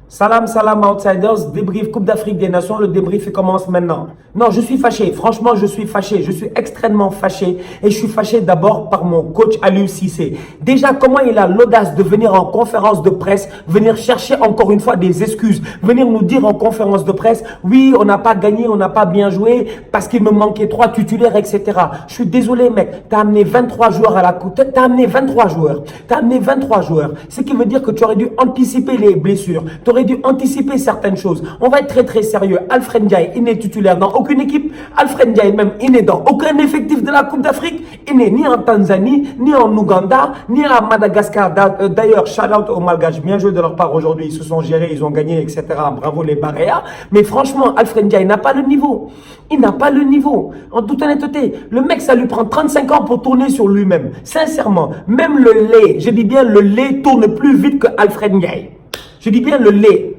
Salam, salam, outsiders, débrief Coupe d'Afrique des Nations, le débrief commence maintenant. Non, je suis fâché, franchement, je suis fâché, je suis extrêmement fâché et je suis fâché d'abord par mon coach Aliou Cissé. Déjà, comment il a l'audace de venir en conférence de presse, venir chercher encore une fois des excuses, venir nous dire en conférence de presse, oui, on n'a pas gagné, on n'a pas bien joué parce qu'il me manquait 3 titulaires, etc. Je suis désolé, mec, t'as amené 23 joueurs à la coupe, t'as amené 23 joueurs, ce qui veut dire que tu aurais dû anticiper les blessures, tu aurais dû anticiper certaines choses. On va être très très sérieux. Alfred Ndiaye, il n'est titulaire dans aucune équipe. Alfred Ndiaye même, il n'est dans aucun effectif de la Coupe d'Afrique. Il n'est ni en Tanzanie, ni en Ouganda, ni à Madagascar. D'ailleurs, shout out aux Malgaches, bien joué de leur part aujourd'hui. Ils se sont gérés, ils ont gagné, etc. Bravo les Baréas. Mais franchement, Alfred Ndiaye n'a pas le niveau. Il n'a pas le niveau. En toute honnêteté, le mec, ça lui prend 35 ans pour tourner sur lui-même. Sincèrement, même le lait, je dis bien le lait tourne plus vite que Alfred Ndiaye. Je dis bien le lait.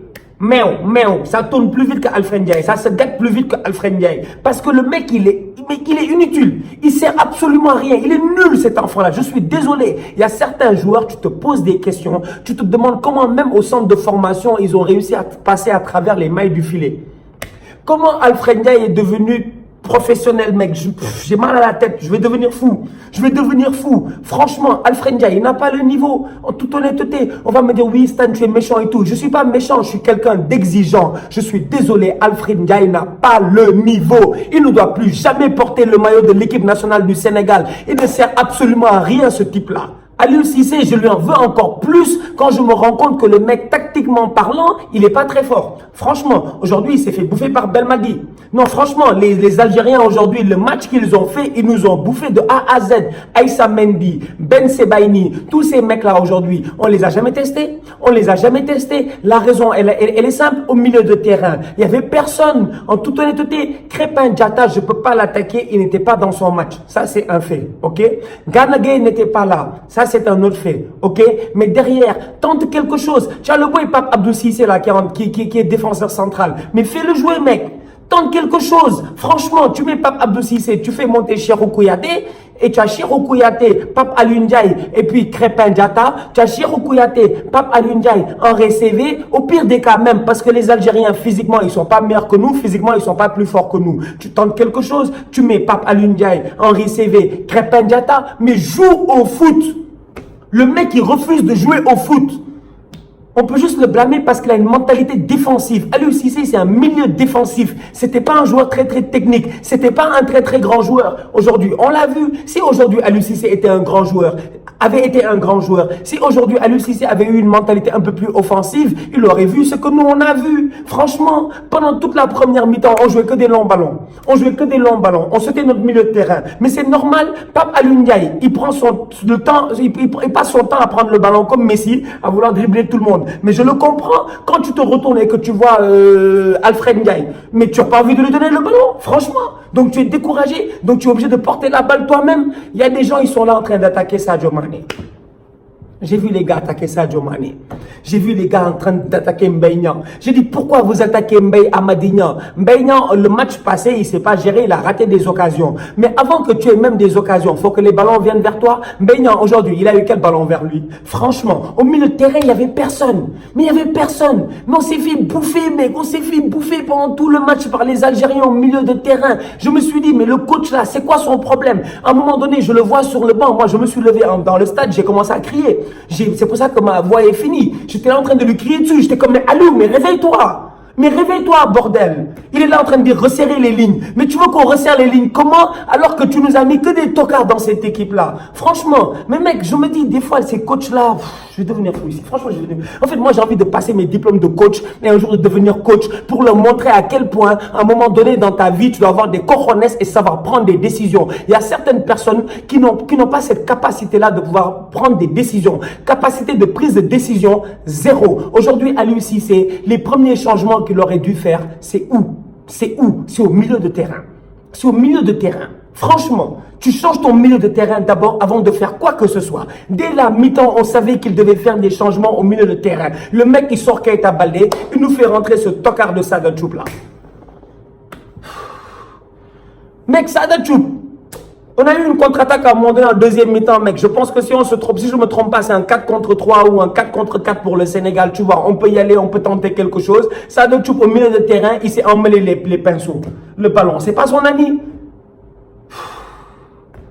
Ça tourne plus vite qu'Alfred Ndiaye. Ça se gâte plus vite qu'Alfred Ndiaye. Parce que le mec, il est inutile. Il sert absolument à rien. Il est nul, cet enfant-là. Je suis désolé. Il y a certains joueurs, tu te poses des questions. Tu te demandes comment, même au centre de formation, ils ont réussi à passer à travers les mailles du filet. Comment Alfred Ndiaye est devenu professionnel, mec? J'ai mal à la tête. Je vais devenir fou. Franchement, Alfred Ndiaye, il n'a pas le niveau. En toute honnêteté, on va me dire, oui, Stan, tu es méchant et tout. Je ne suis pas méchant, je suis quelqu'un d'exigeant. Je suis désolé, Alfred Ndiaye n'a pas le niveau. Il ne doit plus jamais porter le maillot de l'équipe nationale du Sénégal. Il ne sert absolument à rien, ce type-là. Aliou Cissé, je lui en veux encore plus quand je me rends compte que le mec, tactiquement parlant, il n'est pas très fort. Franchement, aujourd'hui, il s'est fait bouffer par Belmadi. Non, franchement, les Algériens aujourd'hui, le match qu'ils ont fait, ils nous ont bouffé de A à Z. Aïssa Mendy, Ben Sebaini, tous ces mecs-là aujourd'hui, on les a jamais testés. La raison, elle est simple, au milieu de terrain. Il n'y avait personne. En toute honnêteté, Crépin Diatta, je ne peux pas l'attaquer, il n'était pas dans son match. Ça, c'est un fait, ok? Gana Gueye n'était pas là. Ça, c'est un autre fait, ok? Mais derrière, tente quelque chose. Tu as le boy Pape Abdou Cissé là, qui est défenseur central. Mais fais-le jouer, mec. Tente quelque chose. Franchement, tu mets Pape Abdou Cissé, tu fais monter Cheikhou Kouyaté, et tu as Cheikhou Kouyaté, Pape Aliou Ndiaye, et puis Crépin Diatta. Tu as Cheikhou Kouyaté, Pape Aliou Ndiaye en RCV. Au pire des cas même, parce que les Algériens, physiquement, ils sont pas meilleurs que nous. Physiquement, ils sont pas plus forts que nous. Tu tentes quelque chose, tu mets Pape Aliou Ndiaye en RCV, Crépin Diatta, mais joue au foot. Le mec, il refuse de jouer au foot. On peut juste le blâmer parce qu'il a une mentalité défensive. Aliou Cissé, c'est un milieu défensif. C'était pas un joueur très très technique. C'était pas un très très grand joueur. Aujourd'hui, on l'a vu. Si aujourd'hui Aliou Cissé était un grand joueur, si aujourd'hui Aliou Cissé avait eu une mentalité un peu plus offensive, il aurait vu ce que nous on a vu. Franchement, pendant toute la première mi-temps, on jouait que des longs ballons. On sautait notre milieu de terrain. Mais c'est normal. Pape Aliou Ndiaye, il passe son temps à prendre le ballon comme Messi, à vouloir dribbler tout le monde. Mais je le comprends, quand tu te retournes et que tu vois Alfred Ndiaye, mais tu n'as pas envie de lui donner le ballon, franchement. Donc tu es découragé, donc tu es obligé de porter la balle toi-même. Il y a des gens, ils sont là en train d'attaquer Sadio Mané. J'ai vu les gars attaquer Sadio Mané. J'ai vu les gars en train d'attaquer Mbaye Niang. J'ai dit, pourquoi vous attaquez Mbaye Amadi Niang? Mbaye Niang, le match passé, il ne s'est pas géré, il a raté des occasions. Mais avant que tu aies même des occasions, il faut que les ballons viennent vers toi. Mbaye Niang, aujourd'hui, il a eu quel ballon vers lui? Franchement, au milieu de terrain, il n'y avait personne. Mais on s'est fait bouffer, mec. On s'est fait bouffer pendant tout le match par les Algériens au milieu de terrain. Je me suis dit, mais le coach là, c'est quoi son problème? À un moment donné, je le vois sur le banc. Moi, je me suis levé dans le stade, j'ai commencé à crier. C'est pour ça que ma voix est finie. J'étais là en train de lui crier dessus. J'étais comme, mais Aliou, mais réveille-toi. Mais réveille-toi, bordel. Il est là en train de dire resserrer les lignes. Mais tu veux qu'on resserre les lignes comment? Alors que tu nous as mis que des tocards dans cette équipe-là. Franchement, mais mec, je me dis des fois, ces coachs-là, je vais devenir fou ici. Franchement, en fait, moi, j'ai envie de passer mes diplômes de coach et un jour de devenir coach pour leur montrer à quel point, à un moment donné dans ta vie, tu dois avoir des cojones et savoir prendre des décisions. Il y a certaines personnes qui n'ont pas cette capacité-là de pouvoir prendre des décisions. Capacité de prise de décision, zéro. Aujourd'hui, Aliou Cissé, les premiers changements qu'il aurait dû faire, c'est où? C'est au milieu de terrain. C'est au milieu de terrain. Franchement, tu changes ton milieu de terrain d'abord avant de faire quoi que ce soit. Dès la mi-temps, on savait qu'il devait faire des changements au milieu de terrain. Le mec, il sort Keita Baldé, il nous fait rentrer ce tocard de Sada Diop là. Mec, Sada Diop, On a eu une contre-attaque à un moment donné en deuxième mi-temps, mec. Je pense que si on se trompe, si je me trompe pas, c'est un 4 contre 3 ou un 4 contre 4 pour le Sénégal. Tu vois, on peut y aller, on peut tenter quelque chose. Sadio Tchoup au milieu de terrain, il s'est emmêlé les pinceaux. Le ballon, c'est pas son ami.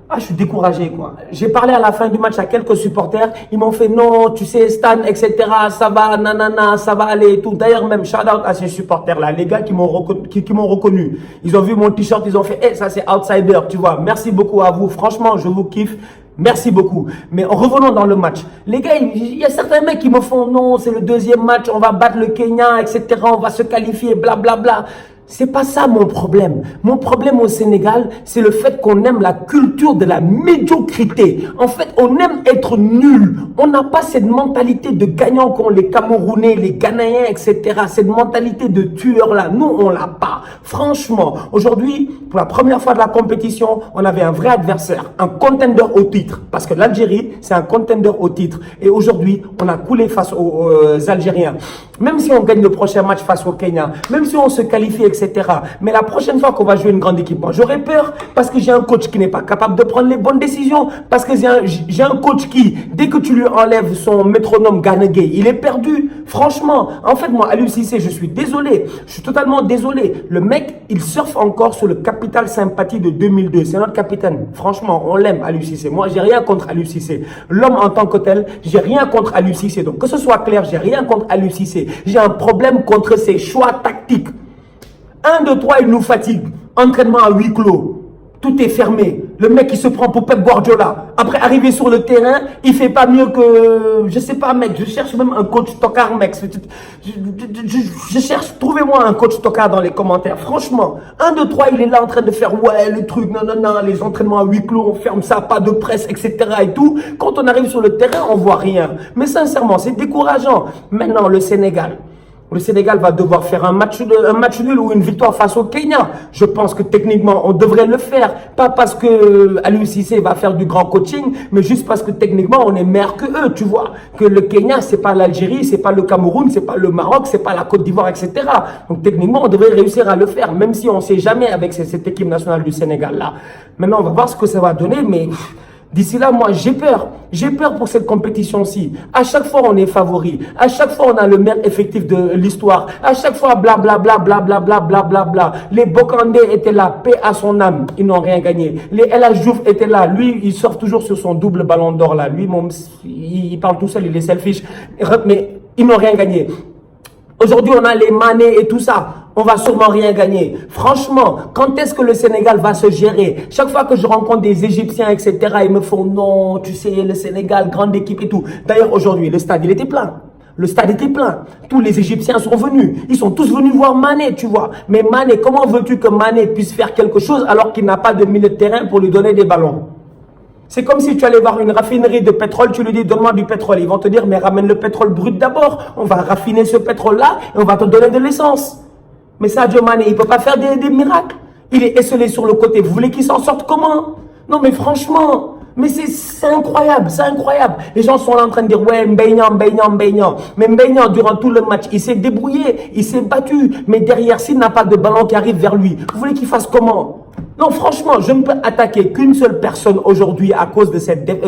Ah, je suis découragé, quoi. J'ai parlé à la fin du match à quelques supporters. Ils m'ont fait non, tu sais, Stan, etc. Ça va, nanana, ça va aller et tout. D'ailleurs, même shout out à ces supporters-là, les gars qui m'ont reconnu. Ils ont vu mon t-shirt, ils ont fait, hey, ça c'est outsider, tu vois. Merci beaucoup à vous. Franchement, je vous kiffe. Merci beaucoup. Mais en revenant dans le match, les gars, il y a certains mecs qui me font non, c'est le deuxième match, on va battre le Kenya, etc. On va se qualifier, blablabla. C'est pas ça mon problème. Mon problème au Sénégal, c'est le fait qu'on aime la culture de la médiocrité. En fait, on aime être nul. On n'a pas cette mentalité de gagnant qu'ont les Camerounais, les Ghanéens, etc. Cette mentalité de tueur-là. Nous, on l'a pas. Franchement, aujourd'hui, pour la première fois de la compétition, on avait un vrai adversaire, un contender au titre. Parce que l'Algérie, c'est un contender au titre. Et aujourd'hui, on a coulé face aux Algériens. Même si on gagne le prochain match face au Kenya, même si on se qualifie, etc. Mais la prochaine fois qu'on va jouer une grande équipe, moi, j'aurais peur parce que j'ai un coach qui n'est pas capable de prendre les bonnes décisions. Parce que j'ai un coach qui, dès que tu lui enlèves son métronome Ganegay, il est perdu. Franchement, en fait, moi, Aliou Cissé, je suis désolé. Je suis totalement désolé. Le mec, il surfe encore sur le capital sympathie de 2002. C'est notre capitaine. Franchement, on l'aime, Aliou Cissé. Moi, j'ai rien contre Aliou Cissé. L'homme en tant que tel, j'ai rien contre Aliou Cissé. Donc, que ce soit clair, j'ai rien contre Aliou Cissé. J'ai un problème contre ses choix tactiques. 1, 2, 3, il nous fatigue. Entraînement à huis clos. Tout est fermé. Le mec, il se prend pour Pep Guardiola. Après, arrivé sur le terrain, il fait pas mieux que... Je sais pas, mec. Je cherche même un coach tocard, mec. Je cherche... Trouvez-moi un coach tocard dans les commentaires. Franchement, 1, 2, 3, il est là en train de faire... Ouais, le truc, non, non, non. Les entraînements à huis clos, on ferme ça, pas de presse, etc. et tout. Quand on arrive sur le terrain, on voit rien. Mais sincèrement, c'est décourageant. Maintenant, le Sénégal... Le Sénégal va devoir faire un match nul ou une victoire face au Kenya. Je pense que techniquement, on devrait le faire. Pas parce que Aliou Cissé va faire du grand coaching, mais juste parce que techniquement, on est meilleur que eux, tu vois. Que le Kenya, c'est pas l'Algérie, c'est pas le Cameroun, c'est pas le Maroc, c'est pas la Côte d'Ivoire, etc. Donc techniquement, on devrait réussir à le faire, même si on sait jamais avec cette équipe nationale du Sénégal-là. Maintenant, on va voir ce que ça va donner, mais... D'ici là, moi, j'ai peur. J'ai peur pour cette compétition-ci. À chaque fois, on est favori. À chaque fois, on a le meilleur effectif de l'histoire. À chaque fois, blablabla, blablabla, blablabla. Les Bokandé étaient là, paix à son âme. Ils n'ont rien gagné. Les El Hadji Diouf étaient là. Lui, il sort toujours sur son double ballon d'or là. Lui, il parle tout seul, il est selfish. Mais ils n'ont rien gagné. Aujourd'hui, on a les Mané et tout ça. On va sûrement rien gagner. Franchement, quand est-ce que le Sénégal va se gérer? Chaque fois que je rencontre des Égyptiens, etc., ils me font non, tu sais, le Sénégal, grande équipe et tout. D'ailleurs, aujourd'hui, le stade, il était plein. Le stade était plein. Tous les Égyptiens sont venus. Ils sont tous venus voir Mané, tu vois. Mais Mané, comment veux-tu que Mané puisse faire quelque chose alors qu'il n'a pas de milieu de terrain pour lui donner des ballons? C'est comme si tu allais voir une raffinerie de pétrole, tu lui dis donne-moi du pétrole. Ils vont te dire mais ramène le pétrole brut d'abord. On va raffiner ce pétrole-là et on va te donner de l'essence. Mais Sadio Mané, il ne peut pas faire des miracles. Il est esselé sur le côté. Vous voulez qu'il s'en sorte comment? Non mais franchement, mais c'est incroyable, c'est incroyable. Les gens sont là en train de dire ouais Mbaye Niang. Mais Mbaye Niang, durant tout le match, il s'est débrouillé, il s'est battu. Mais derrière, s'il n'a pas de ballon qui arrive vers lui, vous voulez qu'il fasse comment? Non, franchement, je ne peux attaquer qu'une seule personne aujourd'hui à cause de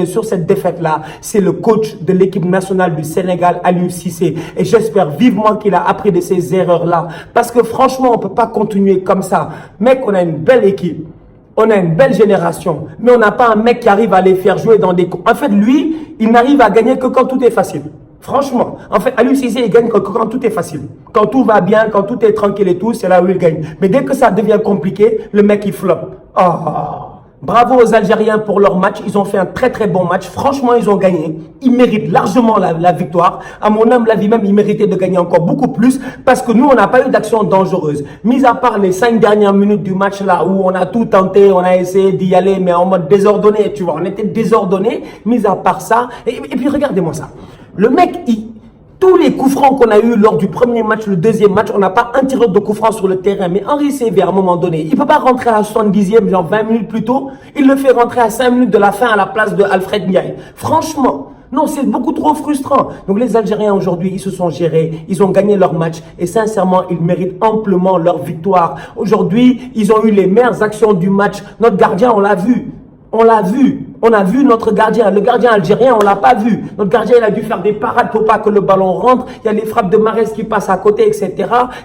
sur cette défaite-là. C'est le coach de l'équipe nationale du Sénégal, Aliou Cissé. Et j'espère vivement qu'il a appris de ces erreurs-là. Parce que franchement, on ne peut pas continuer comme ça. Mec, on a une belle équipe. On a une belle génération. Mais on n'a pas un mec qui arrive à les faire jouer dans des... En fait, lui, il n'arrive à gagner que quand tout est facile. Franchement, en fait, Aliou Cissé, il gagne quand tout est facile. Quand tout va bien, quand tout est tranquille et tout, c'est là où il gagne. Mais dès que ça devient compliqué, le mec, il floppe. Oh. Bravo aux Algériens pour leur match. Ils ont fait un très très bon match. Franchement, ils ont gagné. Ils méritent largement la victoire. À mon humble avis même, ils méritaient de gagner encore beaucoup plus parce que nous, on n'a pas eu d'action dangereuse. Mis à part les 5 dernières minutes du match là où on a tout tenté, on a essayé d'y aller, mais en mode désordonné, tu vois. On était désordonné. Mis à part ça. Et puis, regardez-moi ça. Le mec, tous les coups francs qu'on a eu lors du premier match, le deuxième match, on n'a pas un tireur de coup franc sur le terrain. Mais Henri Saivet, à un moment donné, il ne peut pas rentrer à la 70e, genre 20 minutes plus tôt. Il le fait rentrer à 5 minutes de la fin à la place de Alfred Ndiaye. Franchement, non, c'est beaucoup trop frustrant. Donc les Algériens aujourd'hui, ils se sont gérés, ils ont gagné leur match et sincèrement, ils méritent amplement leur victoire. Aujourd'hui, ils ont eu les meilleures actions du match. Notre gardien, on l'a vu. On l'a vu. On a vu notre gardien. Le gardien algérien, on l'a pas vu. Notre gardien, il a dû faire des parades pour pas que le ballon rentre. Il y a les frappes de Mahrez qui passent à côté, etc.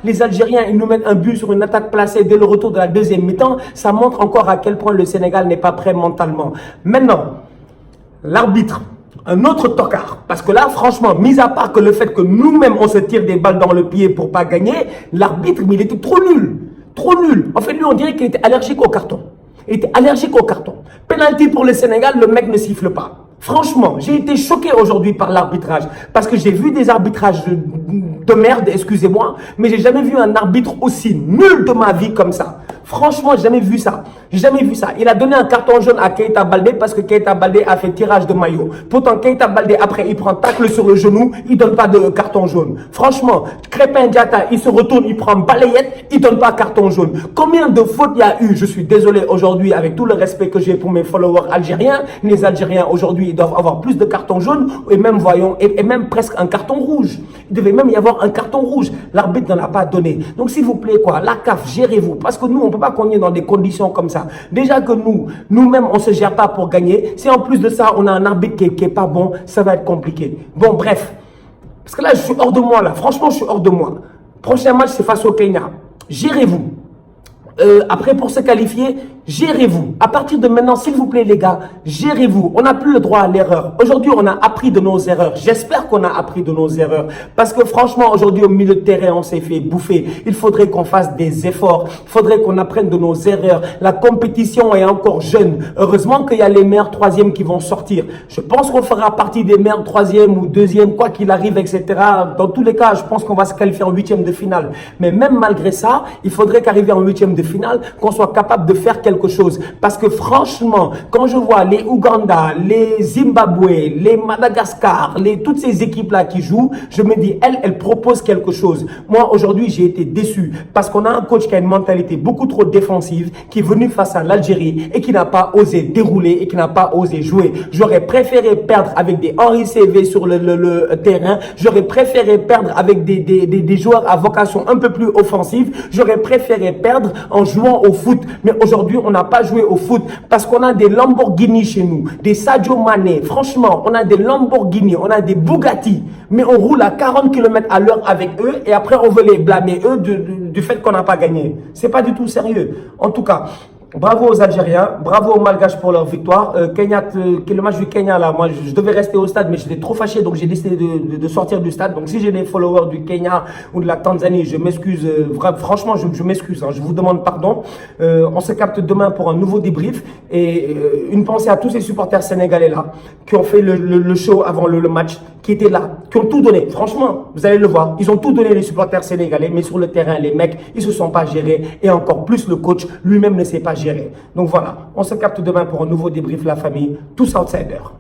Les Algériens, ils nous mettent un but sur une attaque placée dès le retour de la deuxième mi-temps. Ça montre encore à quel point le Sénégal n'est pas prêt mentalement. Maintenant, l'arbitre. Un autre tocard. Parce que là, franchement, mis à part que le fait que nous-mêmes, on se tire des balles dans le pied pour pas gagner, l'arbitre, mais il était trop nul. Trop nul. En fait, lui, on dirait qu'il était allergique au carton. Il était allergique au carton. Penalty pour le Sénégal, le mec ne siffle pas. Franchement, j'ai été choqué aujourd'hui par l'arbitrage. Parce que j'ai vu des arbitrages de merde, excusez-moi, mais j'ai jamais vu un arbitre aussi nul de ma vie comme ça. Franchement, j'ai jamais vu ça. J'ai jamais vu ça. Il a donné un carton jaune à Keita Baldé parce que Keita Baldé a fait tirage de maillot. Pourtant, Keita Baldé, après, il prend tacle sur le genou, il donne pas de carton jaune. Franchement, Crépin Diatta, il se retourne, il prend balayette, il donne pas carton jaune. Combien de fautes il y a eu? Je suis désolé aujourd'hui, avec tout le respect que j'ai pour mes followers algériens. Les Algériens, aujourd'hui, ils doivent avoir plus de cartons jaunes et même, voyons, et même presque un carton rouge. Il devait même y avoir un carton rouge. L'arbitre n'en a pas donné. Donc, s'il vous plaît, quoi, la CAF, gérez-vous. Parce que nous, on peut pas qu'on y est dans des conditions comme ça. Déjà que nous-mêmes, on se gère pas pour gagner. Si en plus de ça, on a un arbitre qui est pas bon, ça va être compliqué. Bon, bref. Parce que là, je suis hors de moi, là. Franchement, je suis hors de moi. Prochain match, c'est face au Kenya. Gérez-vous. Après, pour se qualifier, gérez-vous. À partir de maintenant, s'il vous plaît, les gars, gérez-vous. On n'a plus le droit à l'erreur. Aujourd'hui, on a appris de nos erreurs. J'espère qu'on a appris de nos erreurs. Parce que franchement, aujourd'hui, au milieu de terrain, on s'est fait bouffer. Il faudrait qu'on fasse des efforts. Il faudrait qu'on apprenne de nos erreurs. La compétition est encore jeune. Heureusement qu'il y a les meilleurs troisièmes qui vont sortir. Je pense qu'on fera partie des meilleurs troisièmes ou deuxièmes, quoi qu'il arrive, etc. Dans tous les cas, je pense qu'on va se qualifier en huitième de finale. Mais même malgré ça, il faudrait qu'arriver en huitième de finale, qu'on soit capable de faire quelque chose. Parce que franchement, quand je vois les Ouganda, les Zimbabwe, les Madagascar, toutes ces équipes-là qui jouent, je me dis, elles proposent quelque chose. Moi, aujourd'hui, j'ai été déçu parce qu'on a un coach qui a une mentalité beaucoup trop défensive, qui est venu face à l'Algérie et qui n'a pas osé dérouler et qui n'a pas osé jouer. J'aurais préféré perdre avec des Henri CV sur le terrain. J'aurais préféré perdre avec des joueurs à vocation un peu plus offensive. J'aurais préféré perdre en jouant au foot. Mais aujourd'hui, on n'a pas joué au foot parce qu'on a des Lamborghini chez nous, des Sadio Mané. Franchement, on a des Lamborghini, on a des Bugatti, mais on roule à 40 km à l'heure avec eux et après on veut les blâmer eux du fait qu'on n'a pas gagné. C'est pas du tout sérieux. En tout cas, bravo aux Algériens, bravo aux Malgaches pour leur victoire. Le match du Kenya, là, moi, je devais rester au stade, mais j'étais trop fâché, donc j'ai décidé de sortir du stade. Donc, si j'ai des followers du Kenya ou de la Tanzanie, je m'excuse. Franchement, je m'excuse. Hein, je vous demande pardon. On se capte demain pour un nouveau débrief. Et une pensée à tous ces supporters sénégalais là, qui ont fait le show avant le match, qui étaient là, qui ont tout donné. Franchement, vous allez le voir. Ils ont tout donné, les supporters sénégalais, mais sur le terrain, les mecs, ils se sont pas gérés. Et encore plus, le coach lui-même ne sait pas gérer. Donc voilà, on se capte demain pour un nouveau débrief, la famille, tous outsiders.